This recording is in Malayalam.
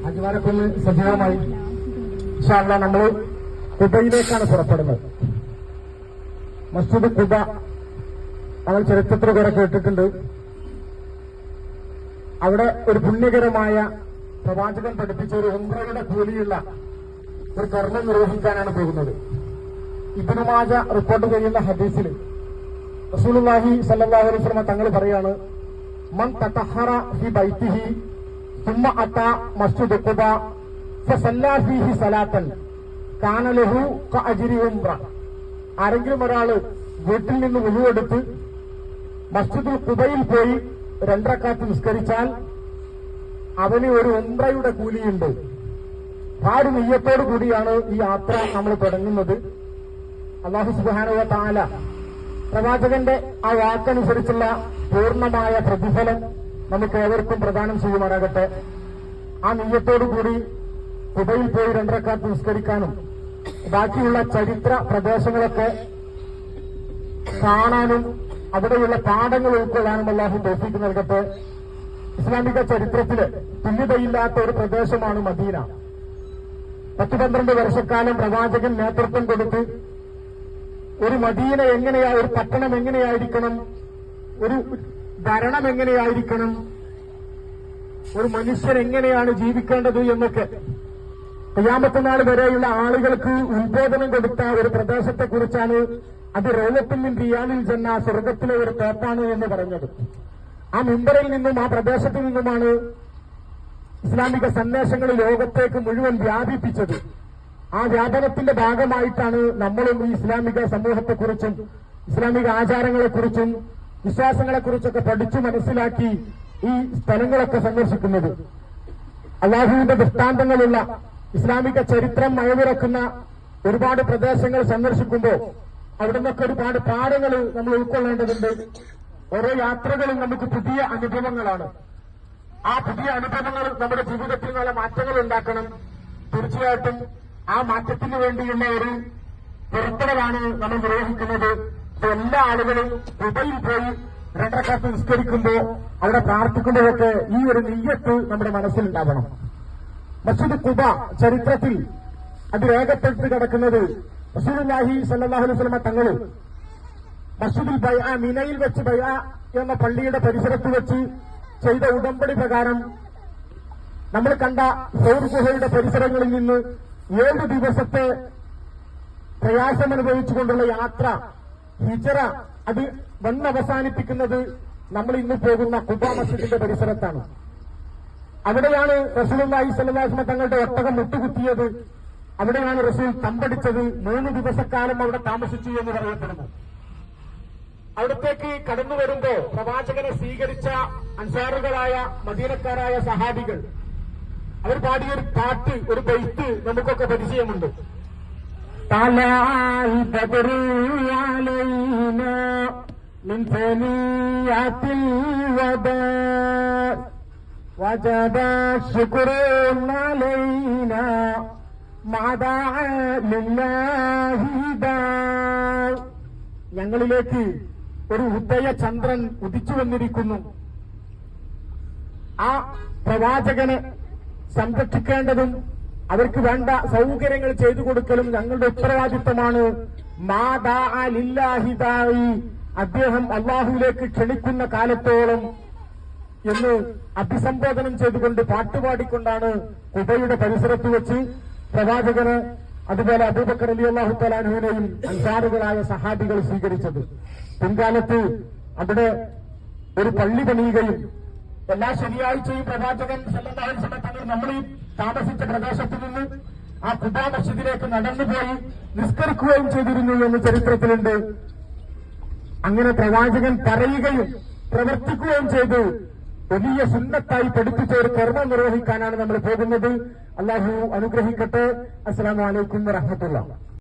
ഹാജിമാരൊക്കെ ഒന്ന് സജീവമായി ഇൻഷാ അല്ലാഹ് നമ്മൾ ഖുബയിലേക്കാണ് പുറപ്പെടുന്നത്. മസ്ജിദ് ഖുബ നമ്മൾ ചരിത്രത്തിൽ കുറെ കേട്ടിട്ടുണ്ട്. അവിടെ ഒരു പുണ്യകരമായ പ്രവാചകൻ പഠിപ്പിച്ച ഒരു ഉംറയുടെ കൂലിയുള്ള ഒരു കർമ്മം നിർവഹിക്കാനാണ് പോകുന്നത്. ഇബ്നു മാജ റിപ്പോർട്ട് ചെയ്യുന്ന ഹദീസിൽ റസൂലുള്ളാഹി സ്വല്ലല്ലാഹു അലൈഹി വസല്ലം തങ്ങൾ പറയാണ്, മൻ തതഹറ ഫി ബൈതിഹി സുമ്മ അതാ മസ്ജിദ് ഖുബ ഫസല്ലാ ഫീഹി സലാത്തൻ കാന ലഹു കഅജ്രി ഉംറ. ആരെങ്കിലും ഒരാള് വീട്ടിൽ നിന്ന് വുളുവെടുത്ത് മസ്ജിദുൽ ഖുബയിൽ പോയി 2 റക്അത്ത് നിസ്കരിച്ചാൽ അവന് ഒരു ഉംറയുടെ കൂലിയുണ്ട്. ആ ഒരു നിയ്യത്തോടു കൂടിയാണ് ഈ യാത്ര നമ്മൾ തുടങ്ങുന്നത്. അല്ലാഹു സുബ്ഹാനഹു വ തആല പ്രവാചകന്റെ ആ വാക്കനുസരിച്ചുള്ള പൂർണ്ണമായ പ്രതിഫലം നമുക്ക് ഏവർക്കും പ്രദാനം ചെയ്യുമാറാകട്ടെ. ആ നിയ്യത്തോടുകൂടി ഖുബയിൽ പോയി 2 റക്അത്ത് നിസ്കരിക്കാനും ബാക്കിയുള്ള ചരിത്ര പ്രദേശങ്ങളൊക്കെ കാണാനും അവിടെയുള്ള പാഠങ്ങൾ ഉൾക്കൊള്ളാനും അല്ലാഹു തൗഫീഖ് നൽകട്ടെ. ഇസ്ലാമിക ചരിത്രത്തില് തുല്യതയില്ലാത്ത ഒരു പ്രദേശമാണ് മദീന. 10-12 വർഷക്കാലം പ്രവാചകൻ നേതൃത്വം കൊടുത്ത് ഒരു മദീന ഒരു പട്ടണം എങ്ങനെയായിരിക്കണം, ഒരു ഭരണം എങ്ങനെയായിരിക്കണം, ഒരു മനുഷ്യൻ എങ്ങനെയാണ് ജീവിക്കേണ്ടത് എന്നൊക്കെ ഖിയാമത്ത് നാൾ വരെയുള്ള ആളുകൾക്ക് ഉത്ബോധനം കൊടുത്ത ഒരു പ്രദേശത്തെക്കുറിച്ചാണ് അത് റൗളത്തുൽ മിൻ റിയാദിൽ ജന്ന, സ്വർഗത്തിലെ ഒരു തോപ്പാണ് എന്ന് പറഞ്ഞത്. ആ മിമ്പറിൽ നിന്നും ആ പ്രദേശത്തു നിന്നുമാണ് ഇസ്ലാമിക സന്ദേശങ്ങൾ ലോകത്തേക്ക് മുഴുവൻ വ്യാപിപ്പിച്ചത്. ആ വ്യാപനത്തിന്റെ ഭാഗമായിട്ടാണ് നമ്മളും ഈ ഇസ്ലാമിക സമൂഹത്തെക്കുറിച്ചും ഇസ്ലാമിക ആചാരങ്ങളെക്കുറിച്ചും വിശ്വാസങ്ങളെക്കുറിച്ചൊക്കെ പഠിച്ചു മനസ്സിലാക്കി ഈ സ്ഥലങ്ങളൊക്കെ സന്ദർശിക്കുന്നത്. അല്ലാഹുവിന്റെ ദൃഷ്ടാന്തങ്ങളുള്ള ഇസ്ലാമിക ചരിത്രം മഴവിറക്കുന്ന ഒരുപാട് പ്രദേശങ്ങൾ സന്ദർശിക്കുമ്പോൾ അവിടെ നിന്നൊക്കെ ഒരുപാട് പാഠങ്ങൾ നമ്മൾ ഉൾക്കൊള്ളേണ്ടതുണ്ട്. ഓരോ യാത്രകളും നമുക്ക് പുതിയ അനുഭവങ്ങളാണ്. ആ പുതിയ അനുഭവങ്ങൾ നമ്മുടെ ജീവിതത്തിൽ നല്ല മാറ്റങ്ങൾ ഉണ്ടാക്കണം. തീർച്ചയായിട്ടും ആ മാറ്റത്തിന് വേണ്ടിയുള്ള ഒരു പുറപ്പെടലാണ് നമ്മൾ നിർവഹിക്കുന്നത്. എല്ലാ ആളുകളും ഖുബയിൽ പോയി 2 റക്അത്ത് നിസ്കരിക്കുമ്പോ അവിടെ പ്രാർത്ഥിക്കുമ്പോഴൊക്കെ ഈ ഒരു നിയ്യത്ത് നമ്മുടെ മനസ്സിലുണ്ടാവണം. മസ്ജിദ് ഖുബ ചരിത്രത്തിൽ അത് രേഖപ്പെടുത്തി കിടക്കുന്നത് റസൂലുള്ളാഹി സ്വല്ലല്ലാഹു അലൈഹി വസല്ലം തങ്ങൾ മസ്ജിദുൽ ബൈഅ മിനയിൽ വെച്ച് ബൈഅ എന്ന പള്ളിയുടെ പരിസരത്ത് വെച്ച് ചെയ്ത ഉടമ്പടി പ്രകാരം നമ്മൾ കണ്ട സൗർ ഗുഹയുടെ പരിസരങ്ങളിൽ നിന്ന് 7 ദിവസത്തെ പ്രയാസമനുഭവിച്ചുകൊണ്ടുള്ള യാത്ര ഹിജറ അത് വന്നവസാനിപ്പിക്കുന്നത് നമ്മൾ ഇന്ന് പോകുന്ന ഖുബ മസ്ജിദിന്റെ പരിസരത്താണ്. അവിടെയാണ് റസൂലുള്ളാഹി സ്വല്ലല്ലാഹു അലൈഹി വസല്ലം തങ്ങളുടെ ഒട്ടകം മുട്ടുകുത്തിയത്. അവിടെയാണ് റസൂൽ തമ്പടിച്ചത്. 3 ദിവസക്കാലം അവിടെ താമസിച്ചു എന്ന് പറയപ്പെടുന്നു. അവിടത്തേക്ക് കടന്നു വരുമ്പോ പ്രവാചകനെ സ്വീകരിച്ച അൻസാറുകളായ മദീനക്കാരായ സഹാബികൾ അവർ പാടിയൊരു പാട്ട്, ഒരു ബൈത്ത് നമുക്കൊക്കെ പരിചയമുണ്ട്. തലഅൽ ബദ്റു അലൈനാ മിൻ സനിയത്തിൽ വദാ വജബ ശുക്റു അലൈനാ മാദാ ലില്ലാഹി ദാ. ഞങ്ങളിലേക്ക് ഒരു ഉദയചന്ദ്രൻ ഉദിച്ചു വന്നിരിക്കുന്നു. ആ പ്രവാചകനെ സംരക്ഷിക്കേണ്ടതും അവർക്ക് വേണ്ട സൗകര്യങ്ങൾ ചെയ്തു കൊടുക്കലും ഞങ്ങളുടെ ഉത്തരവാദിത്തമാണ്. മാദാ ലില്ലാഹിദായി, അദ്ദേഹം അള്ളാഹുവിലേക്ക് ക്ഷണിക്കുന്ന കാലത്തോളം എന്ന് അഭിസംബോധനം ചെയ്തുകൊണ്ട് പാട്ടുപാടിക്കൊണ്ടാണ് ഖുബയുടെ പരിസരത്ത് വെച്ച് പ്രവാചകന് അതുപോലെ അബൂബക്കർ റളിയല്ലാഹു തആല അൻഹുവിനെയും അൻസാറുകളായ സഹാബികൾ സ്വീകരിച്ചത്. പിൻകാലത്ത് അവിടെ ഒരു പള്ളി പണിയുകയും എല്ലാ ശനിയാഴ്ചയും പ്രവാചകൻ സല്ലല്ലാഹു അലൈഹി വസല്ലം തങ്ങൾ നമ്മൾ ഈ താമസിച്ച പ്രദേശത്ത് നിന്ന് ആ ഖുബ മസ്ജിദിലേക്ക് നടന്നുപോയി നിസ്കരിക്കുകയും ചെയ്തിരുന്നു എന്ന് ചരിത്രത്തിലുണ്ട്. അങ്ങനെ പ്രവാചകൻ പറയുകയും പ്രവർത്തിക്കുകയും ചെയ്ത് വലിയ സുന്നത്തായി പഠിപ്പിച്ച ഒരു കർമ്മം നിർവഹിക്കാനാണ് നമ്മൾ പോകുന്നത്. അല്ലാഹു അനുഗ്രഹിക്കട്ടെ. അസ്സലാമു അലൈക്കും വറഹ്മത്തുള്ളാഹി.